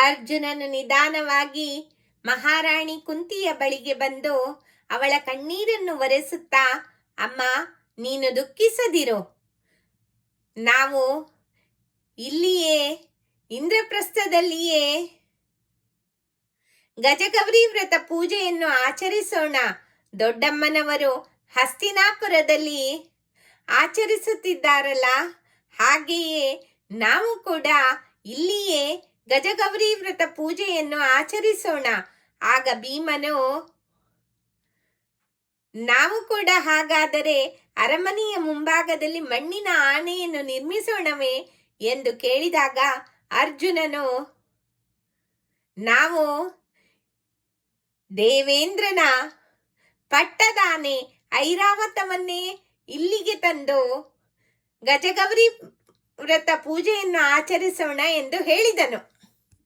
ಅರ್ಜುನನು ನಿಧಾನವಾಗಿ ಮಹಾರಾಣಿ ಕುಂತಿಯ ಬಳಿಗೆ ಬಂದು ಅವಳ ಕಣ್ಣೀರನ್ನು ಒರೆಸುತ್ತಾ, ಅಮ್ಮ, ನೀನು ದುಃಖಿಸದಿರು. ನಾವು ಇಲ್ಲಿಯೇ ಇಂದ್ರಪ್ರಸ್ಥದಲ್ಲಿಯೇ ಗಜಗೌರಿ ವ್ರತ ಪೂಜೆಯನ್ನು ಆಚರಿಸೋಣ. ದೊಡ್ಡಮ್ಮನವರು ಹಸ್ತಿನಾಪುರದಲ್ಲಿ ಆಚರಿಸುತ್ತಿದ್ದಾರಲ್ಲ, ಹಾಗೆಯೇ ನಾವು ಕೂಡ ಇಲ್ಲಿಯೇ ಗಜಗೌರಿ ವ್ರತ ಪೂಜೆಯನ್ನು ಆಚರಿಸೋಣ. ಆಗ ಭೀಮನು, ನಾವು ಕೂಡ ಹಾಗಾದರೆ ಅರಮನೆಯ ಮುಂಭಾಗದಲ್ಲಿ ಮಣ್ಣಿನ ಆನೆಯನ್ನು ನಿರ್ಮಿಸೋಣವೇ ಎಂದು ಕೇಳಿದಾಗ ಅರ್ಜುನನು, ನಾವು ದೇವೇಂದ್ರನ ಪಟ್ಟದಾನೆ ಐರಾವತವನ್ನೇ ಇಲ್ಲಿಗೆ ತಂದು ಗಜಗೌರಿ ವ್ರತ ಪೂಜೆಯನ್ನು ಆಚರಿಸೋಣ ಎಂದು ಹೇಳಿದನು.